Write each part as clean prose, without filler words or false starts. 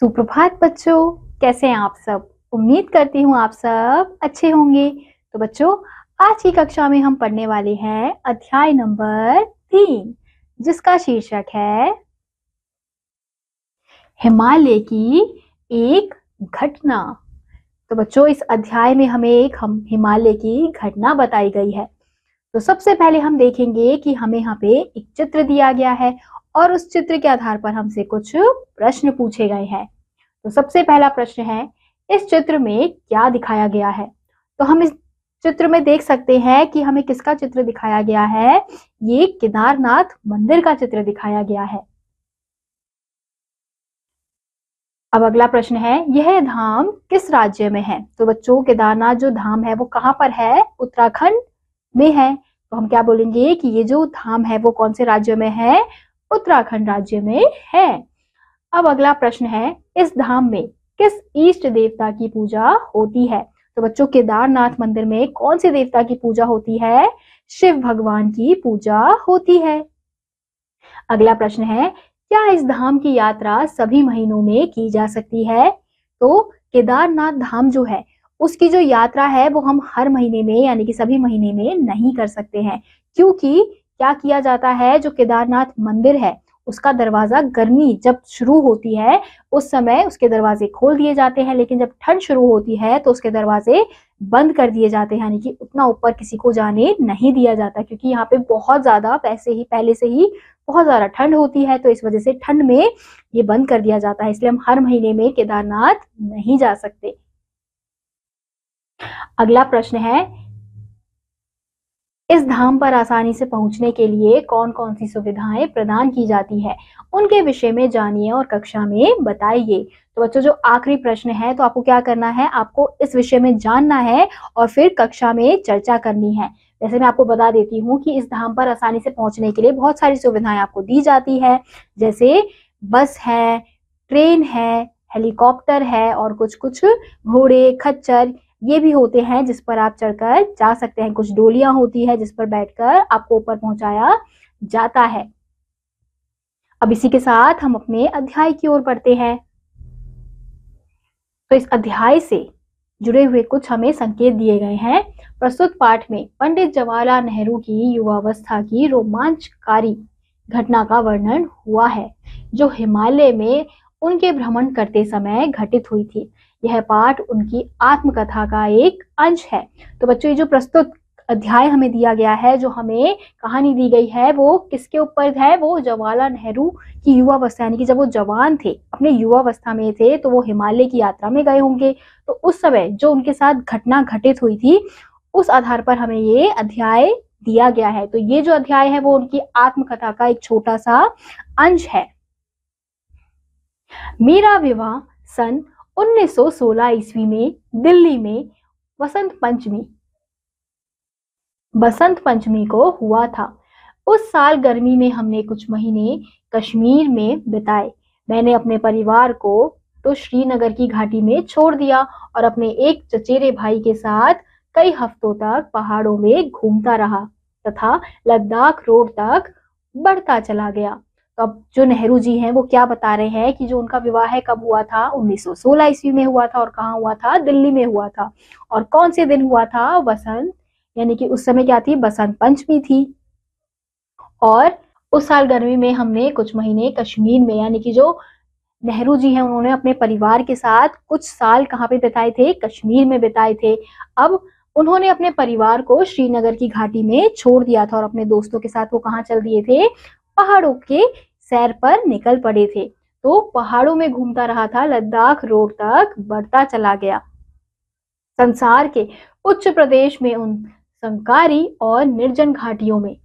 सुप्रभात बच्चों, कैसे हैं आप सब। उम्मीद करती हूँ आप सब अच्छे होंगे। तो बच्चों, आज की कक्षा में हम पढ़ने वाले हैं अध्याय नंबर 3, जिसका शीर्षक है हिमालय की एक घटना। तो बच्चों, इस अध्याय में हमें एक हिमालय की घटना बताई गई है। तो सबसे पहले हम देखेंगे कि हमें यहाँ पे एक चित्र दिया गया है और उस चित्र के आधार पर हमसे कुछ प्रश्न पूछे गए हैं। तो सबसे पहला प्रश्न है, इस चित्र में क्या दिखाया गया है। तो हम इस चित्र में देख सकते हैं कि हमें किसका चित्र दिखाया गया है। ये केदारनाथ मंदिर का चित्र दिखाया गया है। अब अगला प्रश्न है, यह धाम किस राज्य में है। तो बच्चों, केदारनाथ जो धाम है वो कहाँ पर है, उत्तराखंड में है। तो हम क्या बोलेंगे कि ये जो धाम है वो कौन से राज्य में है, उत्तराखंड राज्य में है। अब अगला प्रश्न है, इस धाम में किस इष्ट देवता की पूजा होती है। तो बच्चों, केदारनाथ मंदिर में कौन से देवता की पूजा होती है, शिव भगवान की पूजा होती है। अगला प्रश्न है, क्या इस धाम की यात्रा सभी महीनों में की जा सकती है। तो केदारनाथ धाम जो है उसकी जो यात्रा है वो हम हर महीने में यानी कि सभी महीने में नहीं कर सकते हैं, क्योंकि क्या किया जाता है, जो केदारनाथ मंदिर है उसका दरवाजा गर्मी जब शुरू होती है उस समय उसके दरवाजे खोल दिए जाते हैं, लेकिन जब ठंड शुरू होती है तो उसके दरवाजे बंद कर दिए जाते हैं, यानी कि उतना ऊपर किसी को जाने नहीं दिया जाता, क्योंकि यहाँ पे बहुत ज्यादा पहले से ही बहुत ज्यादा ठंड होती है। तो इस वजह से ठंड में ये बंद कर दिया जाता है, इसलिए हम हर महीने में केदारनाथ नहीं जा सकते। अगला प्रश्न है, इस धाम पर आसानी से पहुंचने के लिए कौन कौन सी सुविधाएं प्रदान की जाती है, उनके विषय में जानिए और कक्षा में बताइए। तो बच्चों, जो आखिरी प्रश्न है, तो आपको क्या करना है, आपको इस विषय में जानना है और फिर कक्षा में चर्चा करनी है। जैसे मैं आपको बता देती हूँ कि इस धाम पर आसानी से पहुंचने के लिए बहुत सारी सुविधाएं आपको दी जाती है, जैसे बस है, ट्रेन है, हेलीकॉप्टर है और कुछ कुछ घोड़े, खच्चर ये भी होते हैं जिस पर आप चढ़कर जा सकते हैं। कुछ डोलियां होती है जिस पर बैठकर आपको ऊपर पहुंचाया जाता है। अब इसी के साथ हम अपने अध्याय की ओर बढ़ते हैं। तो इस अध्याय से जुड़े हुए कुछ हमें संकेत दिए गए हैं। प्रस्तुत पाठ में पंडित जवाहरलाल नेहरू की युवावस्था की रोमांचकारी घटना का वर्णन हुआ है, जो हिमालय में उनके भ्रमण करते समय घटित हुई थी। यह पाठ उनकी आत्मकथा का एक अंश है। तो बच्चों, ये जो प्रस्तुत अध्याय हमें दिया गया है, जो हमें कहानी दी गई है, वो किसके ऊपर है, वो जवाहरलाल नेहरू की युवावस्था, यानी कि जब वो जवान थे, अपने युवावस्था में थे, तो वो हिमालय की यात्रा में गए होंगे। तो उस समय जो उनके साथ घटना घटित हुई थी, उस आधार पर हमें ये अध्याय दिया गया है। तो ये जो अध्याय है वो उनकी आत्मकथा का एक छोटा सा अंश है। मेरा विवाह सन 1916 ईस्वी में दिल्ली में बसंत पंचमी को हुआ था। उस साल गर्मी में हमने कुछ महीने कश्मीर में बिताए। मैंने अपने परिवार को तो श्रीनगर की घाटी में छोड़ दिया और अपने एक चचेरे भाई के साथ कई हफ्तों तक पहाड़ों में घूमता रहा तथा लद्दाख रोड तक बढ़ता चला गया। तो अब जो नेहरू जी हैं वो क्या बता रहे हैं कि जो उनका विवाह है कब हुआ था, 1916 ईस्वी में हुआ था। और कहाँ हुआ था, दिल्ली में हुआ था। और कौन से दिन हुआ था, बसंत, यानी कि उस समय क्या थी, बसंत पंचमी थी। और उस साल गर्मी में हमने कुछ महीने कश्मीर में, यानी कि जो नेहरू जी हैं उन्होंने अपने परिवार के साथ कुछ साल कहाँ पे बिताए थे, कश्मीर में बिताए थे। अब उन्होंने अपने परिवार को श्रीनगर की घाटी में छोड़ दिया था और अपने दोस्तों के साथ वो कहाँ चल दिए थे, पहाड़ों के सैर पर निकल पड़े थे। तो पहाड़ों में घूमता रहा था, लद्दाख रोड तक बढ़ता चला गया। संसार के उच्च प्रदेश में उन संकारी और निर्जन घाटियों में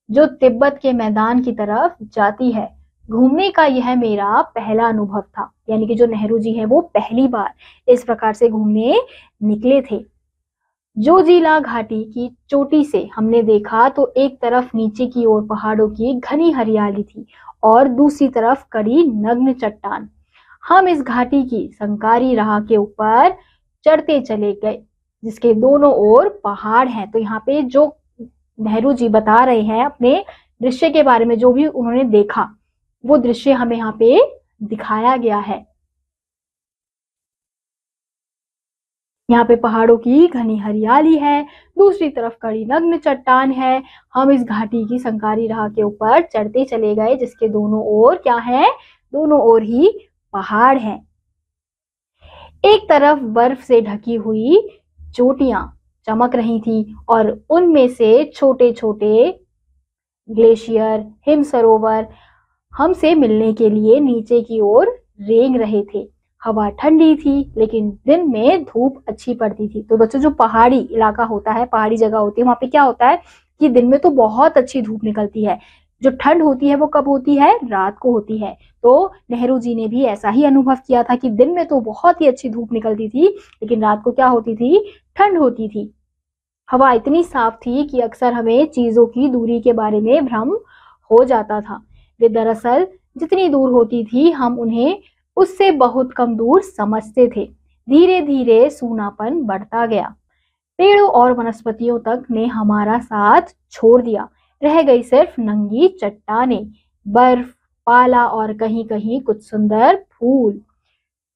जो तिब्बत के मैदान की तरफ जाती है, घूमने का यह मेरा पहला अनुभव था। यानी कि जो नेहरू जी हैं वो पहली बार इस प्रकार से घूमने निकले थे। जोजिला घाटी की चोटी से हमने देखा तो एक तरफ नीचे की ओर पहाड़ों की घनी हरियाली थी और दूसरी तरफ कड़ी नग्न चट्टान। हम इस घाटी की संकारी राह के ऊपर चढ़ते चले गए जिसके दोनों ओर पहाड़ हैं। तो यहाँ पे जो नेहरू जी बता रहे हैं अपने दृश्य के बारे में, जो भी उन्होंने देखा वो दृश्य हमें यहाँ पे दिखाया गया है। यहाँ पे पहाड़ों की घनी हरियाली है, दूसरी तरफ कड़ी नग्न चट्टान है। हम इस घाटी की संकारी राह के ऊपर चढ़ते चले गए, जिसके दोनों ओर क्या है, दोनों ओर ही पहाड़ हैं। एक तरफ बर्फ से ढकी हुई चोटियां चमक रही थी और उनमें से छोटे छोटे ग्लेशियर, हिम सरोवर हमसे मिलने के लिए नीचे की ओर रेंग रहे थे। हवा ठंडी थी, लेकिन दिन में धूप अच्छी पड़ती थी। तो बच्चों, जो पहाड़ी इलाका होता है, पहाड़ी जगह होती है, वहां पे क्या होता है कि दिन में तो बहुत अच्छी धूप निकलती है। जो ठंड होती है वो कब होती है, रात को होती है। तो नेहरू जी ने भी ऐसा ही अनुभव किया था कि दिन में तो बहुत ही अच्छी धूप निकलती थी, लेकिन रात को क्या होती थी, ठंड होती थी। हवा इतनी साफ थी कि अक्सर हमें चीजों की दूरी के बारे में भ्रम हो जाता था। वे दरअसल जितनी दूर होती थी, हम उन्हें उससे बहुत कम दूर समझते थे। धीरे धीरे सूनापन बढ़ता गया। पेड़ों और वनस्पतियों तक ने हमारा साथ छोड़ दिया। रह गई सिर्फ नंगी चट्टानें, बर्फ, पाला और कहीं कहीं कुछ सुंदर फूल।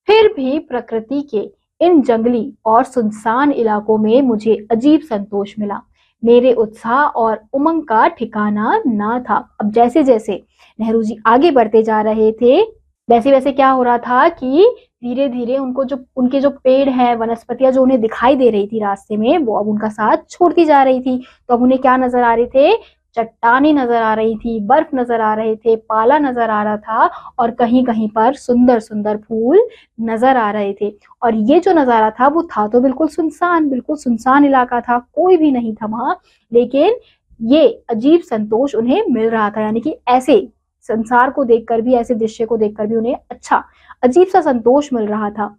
फिर भी प्रकृति के इन जंगली और सुनसान इलाकों में मुझे अजीब संतोष मिला। मेरे उत्साह और उमंग का ठिकाना ना था। अब जैसे जैसे नेहरू जी आगे बढ़ते जा रहे थे, वैसे वैसे क्या हो रहा था कि धीरे धीरे उनके जो पेड़ है, वनस्पतियां जो उन्हें दिखाई दे रही थी रास्ते में, वो अब उनका साथ छोड़ती जा रही थी। तो अब उन्हें क्या नजर आ रहे थे, चट्टानें नजर आ रही थी, बर्फ नजर आ रहे थे, पाला नजर आ रहा था और कहीं कहीं पर सुंदर सुंदर फूल नजर आ रहे थे। और ये जो नजारा था वो था तो बिल्कुल सुनसान इलाका था, कोई भी नहीं था वहां, लेकिन ये अजीब संतोष उन्हें मिल रहा था। यानी कि ऐसे संसार को देखकर भी, ऐसे दृश्य को देखकर भी उन्हें अच्छा अजीब सा संतोष मिल रहा था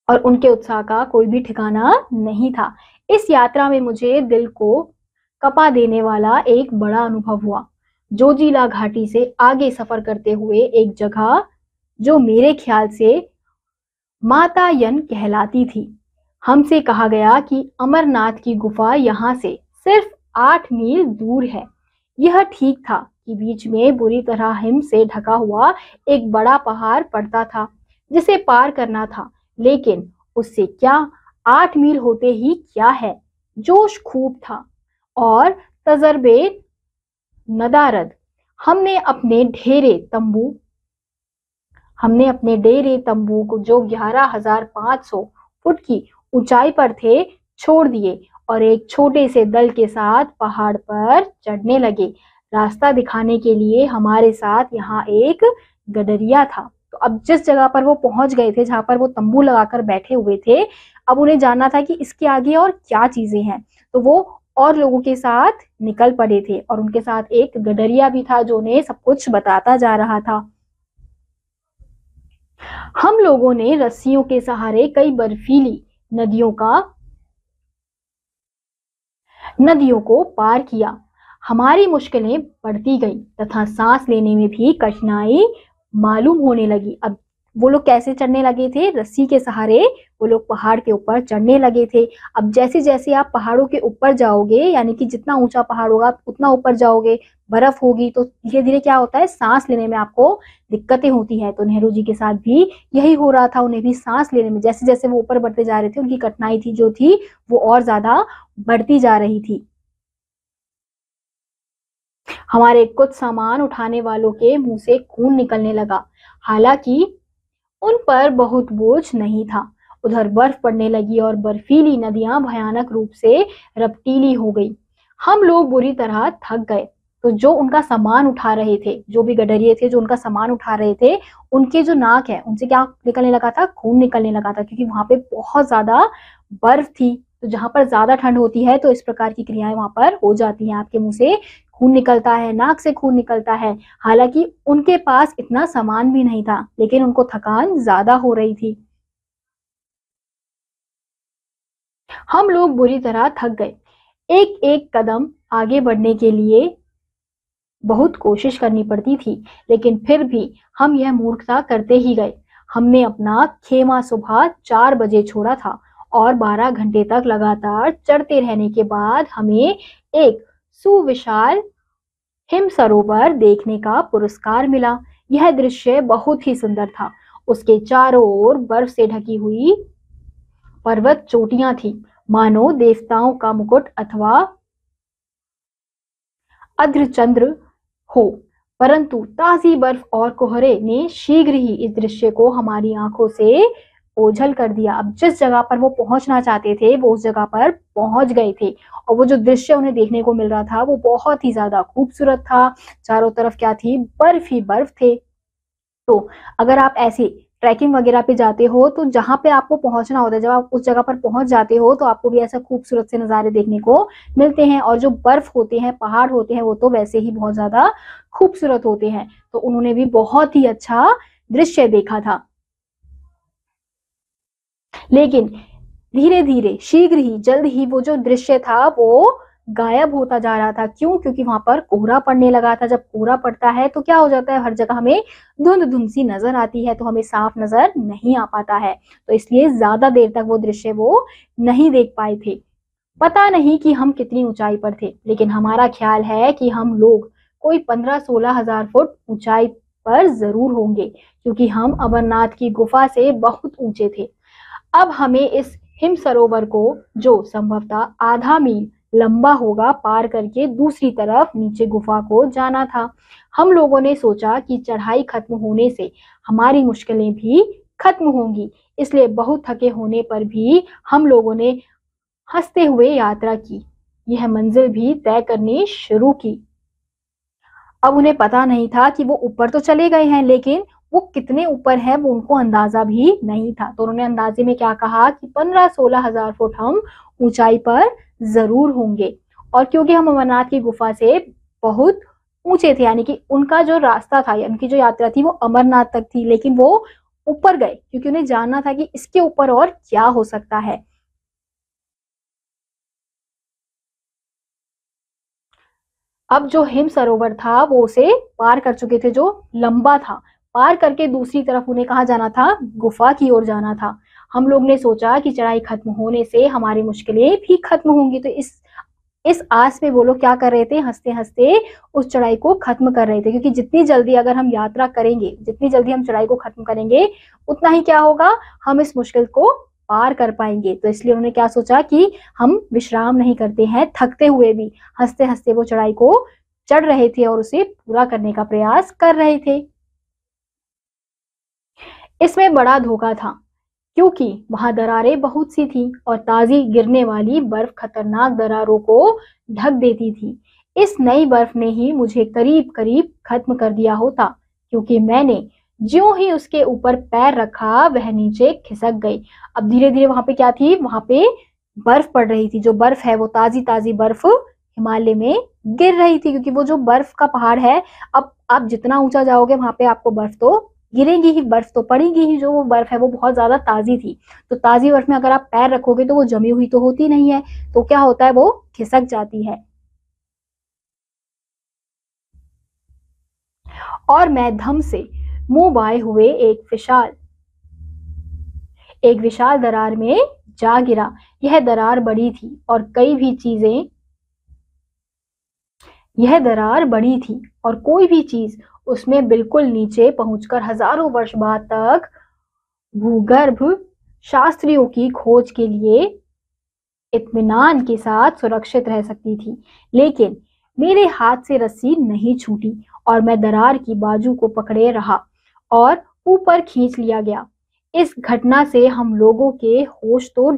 और उनके उत्साह का कोई भी ठिकाना नहीं था। इस यात्रा में मुझे दिल को कपा देने वाला एक बड़ा अनुभव हुआ। जोजिला घाटी से आगे सफर करते हुए एक जगह जो मेरे ख्याल से मातायन कहलाती थी, हमसे कहा गया कि अमरनाथ की गुफा यहाँ से सिर्फ 8 मील दूर है। यह ठीक था कि बीच में बुरी तरह हिम से ढका हुआ एक बड़ा पहाड़ पड़ता था जिसे पार करना था, लेकिन उससे क्या, 8 मील होते ही क्या है। जोश खूब था और तजर्बे नदारद। हमने अपने डेरे तंबू को, जो 11,500 फुट की ऊंचाई पर थे, छोड़ दिए और एक छोटे से दल के साथ पहाड़ पर चढ़ने लगे। रास्ता दिखाने के लिए हमारे साथ यहाँ एक गडरिया था। तो अब जिस जगह पर वो पहुंच गए थे, जहां पर वो तंबू लगाकर बैठे हुए थे, अब उन्हें जानना था कि इसके आगे और क्या चीजें हैं। तो वो और लोगों के साथ निकल पड़े थे और उनके साथ एक गडरिया भी था जो उन्हें सब कुछ बताता जा रहा था। हम लोगों ने रस्सियों के सहारे कई बर्फीली नदियों को पार किया। हमारी मुश्किलें बढ़ती गई तथा सांस लेने में भी कठिनाई मालूम होने लगी। अब वो लोग कैसे चढ़ने लगे थे, रस्सी के सहारे वो लोग पहाड़ के ऊपर चढ़ने लगे थे। अब जैसे जैसे आप पहाड़ों के ऊपर जाओगे, यानी कि जितना ऊंचा पहाड़ होगा उतना ऊपर जाओगे, बर्फ होगी, तो धीरे धीरे क्या होता है, सांस लेने में आपको दिक्कतें होती है। तो नेहरू जी के साथ भी यही हो रहा था, उन्हें भी सांस लेने में जैसे जैसे वो ऊपर बढ़ते जा रहे थे, उनकी कठिनाई थी जो थी वो और ज्यादा बढ़ती जा रही थी। हमारे कुछ सामान उठाने वालों के मुंह से खून निकलने लगा, हालांकि उन पर बहुत बोझ नहीं था। उधर बर्फ पड़ने लगी और बर्फीली नदियां भयानक रूप से रपटीली हो गई। हम लोग बुरी तरह थक गए। तो जो उनका सामान उठा रहे थे, जो भी गडरिये थे जो उनका सामान उठा रहे थे, उनके जो नाक है उनसे क्या निकलने लगा था, खून निकलने लगा था, क्योंकि वहां पे बहुत ज्यादा बर्फ थी। तो जहां पर ज्यादा ठंड होती है तो इस प्रकार की क्रियाएं वहां पर हो जाती हैं। आपके मुंह से खून निकलता है, नाक से खून निकलता है। हालांकि उनके पास इतना सामान भी नहीं था, लेकिन उनको थकान ज्यादा हो रही थी। हम लोग बुरी तरह थक गए। एक एक कदम आगे बढ़ने के लिए बहुत कोशिश करनी पड़ती थी, लेकिन फिर भी हम यह मूर्खता करते ही गए। हमने अपना खेमा सुबह 4 बजे छोड़ा था और 12 घंटे तक लगातार चढ़ते रहने के बाद हमें एक सुविशाल हिम सरोवर देखने का पुरस्कार मिला। यह दृश्य बहुत ही सुंदर था। उसके चारों ओर बर्फ से ढकी हुई पर्वत चोटियां थी, मानो देवताओं का मुकुट अथवा अर्धचंद्र हो। परंतु ताजी बर्फ और कोहरे ने शीघ्र ही इस दृश्य को हमारी आंखों से ओझल कर दिया। अब जिस जगह पर वो पहुंचना चाहते थे वो उस जगह पर पहुंच गए थे, और वो जो दृश्य उन्हें देखने को मिल रहा था वो बहुत ही ज्यादा खूबसूरत था। चारों तरफ क्या थी, बर्फ ही बर्फ थे। तो अगर आप ऐसे ट्रैकिंग वगैरह पे जाते हो तो जहां पे आपको पहुंचना होता है, जब आप उस जगह पर पहुंच जाते हो तो आपको भी ऐसा खूबसूरत से नजारे देखने को मिलते हैं। और जो बर्फ होते हैं, पहाड़ होते हैं, वो तो वैसे ही बहुत ज्यादा खूबसूरत होते हैं। तो उन्होंने भी बहुत ही अच्छा दृश्य देखा था। लेकिन धीरे धीरे, शीघ्र ही, जल्द ही वो जो दृश्य था वो गायब होता जा रहा था। क्यों? क्योंकि वहां पर कोहरा पड़ने लगा था। जब कोहरा पड़ता है तो क्या हो जाता है, हर जगह हमें धुंध धुंध सी नजर आती है, तो हमें साफ नजर नहीं आ पाता है। तो इसलिए ज्यादा देर तक वो दृश्य वो नहीं देख पाए थे। पता नहीं कि हम कितनी ऊंचाई पर थे, लेकिन हमारा ख्याल है कि हम लोग कोई 15-16 हजार फुट ऊंचाई पर जरूर होंगे, क्योंकि हम अमरनाथ की गुफा से बहुत ऊंचे थे। अब हमें इस हिम सरोवर को, जो संभवतः आधा मील लंबा होगा, पार करके दूसरी तरफ नीचे गुफा को जाना था। हम लोगों ने सोचा कि चढ़ाई खत्म होने से हमारी मुश्किलें भी खत्म होंगी, इसलिए बहुत थके होने पर भी हम लोगों ने हंसते हुए यात्रा की, यह मंजिल भी तय करनी शुरू की। अब उन्हें पता नहीं था कि वो ऊपर तो चले गए हैं, लेकिन वो कितने ऊपर है वो उनको अंदाजा भी नहीं था। तो उन्होंने अंदाजे में क्या कहा कि 15-16 हजार फुट हम ऊंचाई पर जरूर होंगे। और क्योंकि हम अमरनाथ की गुफा से बहुत ऊंचे थे, यानी कि उनका जो रास्ता था, उनकी जो यात्रा थी वो अमरनाथ तक थी, लेकिन वो ऊपर गए क्योंकि उन्हें जानना था कि इसके ऊपर और क्या हो सकता है। अब जो हिम सरोवर था वो उसे पार कर चुके थे, जो लंबा था। पार करके दूसरी तरफ उन्हें कहाँ जाना था, गुफा की ओर जाना था। हम लोग ने सोचा कि चढ़ाई खत्म होने से हमारी मुश्किलें भी खत्म होंगी, तो इस आस में वो लोग क्या कर रहे थे, हंसते हंसते उस चढ़ाई को खत्म कर रहे थे। क्योंकि जितनी जल्दी अगर हम यात्रा करेंगे, जितनी जल्दी हम चढ़ाई को खत्म करेंगे, उतना ही क्या होगा, हम इस मुश्किल को पार कर पाएंगे। तो इसलिए उन्होंने क्या सोचा कि हम विश्राम नहीं करते हैं, थकते हुए भी हंसते हंसते वो चढ़ाई को चढ़ रहे थे और उसे पूरा करने का प्रयास कर रहे थे। इसमें बड़ा धोखा था, क्योंकि वहां दरारें बहुत सी थी और ताजी गिरने वाली बर्फ खतरनाक दरारों को ढक देती थी। इस नई बर्फ ने ही मुझे करीब करीब खत्म कर दिया होता, क्योंकि मैंने ज्यों ही उसके ऊपर पैर रखा वह नीचे खिसक गई। अब धीरे धीरे वहां पे क्या थी, वहां पे बर्फ पड़ रही थी। जो बर्फ है वो ताजी ताजी बर्फ हिमालय में गिर रही थी, क्योंकि वो जो बर्फ का पहाड़ है, अब आप जितना ऊंचा जाओगे वहां पे आपको बर्फ तो गिरेगी ही, बर्फ तो पड़ेगी ही। जो वो बर्फ है वो बहुत ज्यादा ताजी थी, तो ताजी बर्फ में अगर आप पैर रखोगे तो वो जमी हुई तो होती नहीं है, तो क्या होता है, वो खिसक जाती है। और मैं धम से मुंह बाए हुए एक विशाल दरार में जा गिरा। यह दरार बड़ी थी और कोई भी चीज उसमें बिल्कुल नीचे पहुंचकर हजारों वर्ष बाद तक भूगर्भ शास्त्रियों की खोज के लिए इत्मीनान के साथ सुरक्षित रह सकती थी। लेकिन मेरे हाथ से रस्सी नहीं छूटी और मैं दरार की बाजू को पकड़े रहा और ऊपर खींच लिया गया। इस घटना से हम लोगों के होश तो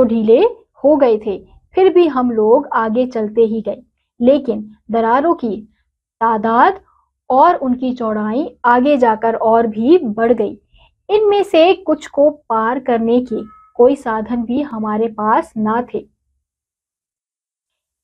ढीले हो गए थे। फिर भी हम लोग आगे चलते ही गए, लेकिन दरारों की तादाद और उनकी चौड़ाई आगे जाकर और भी बढ़ गई। इनमें से कुछ को पार करने की कोई साधन भी हमारे पास ना थे।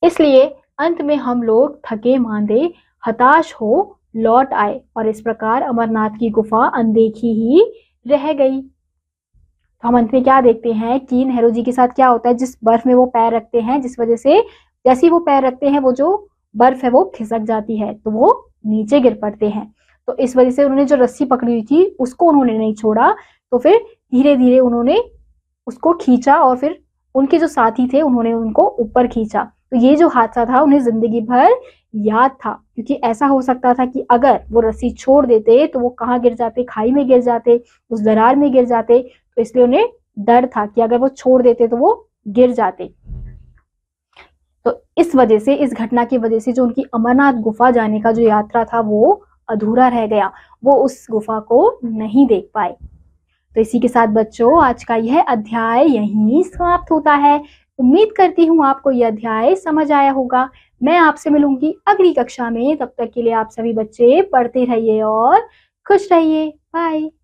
इसलिए अंत में हम लोग थके मांदे हताश हो लौट आए और इस प्रकार अमरनाथ की गुफा अनदेखी ही रह गई। तो हम अंत में क्या देखते हैं कि नेहरू जी के साथ क्या होता है, जिस बर्फ में वो पैर रखते हैं, जिस वजह से जैसे ही वो पैर रखते हैं वो जो बर्फ है वो खिसक जाती है, तो वो नीचे गिर पड़ते हैं। तो इस वजह से उन्होंने जो रस्सी पकड़ी हुई थी उसको उन्होंने नहीं छोड़ा, तो फिर धीरे धीरे उन्होंने उसको खींचा और फिर उनके जो साथी थे उन्होंने उनको ऊपर खींचा। तो ये जो हादसा था उन्हें जिंदगी भर याद था, क्योंकि ऐसा हो सकता था कि अगर वो रस्सी छोड़ देते तो वो कहाँ गिर जाते, खाई में गिर जाते, उस दरार में गिर जाते। तो इसलिए उन्हें डर था कि अगर वो छोड़ देते तो वो गिर जाते। तो इस वजह से, इस घटना की वजह से जो उनकी अमरनाथ गुफा जाने का जो यात्रा था वो अधूरा रह गया, वो उस गुफा को नहीं देख पाए। तो इसी के साथ बच्चों आज का यह अध्याय यहीं समाप्त होता है। उम्मीद करती हूँ आपको यह अध्याय समझ आया होगा। मैं आपसे मिलूंगी अगली कक्षा में, तब तक के लिए आप सभी बच्चे पढ़ते रहिए और खुश रहिए। बाय।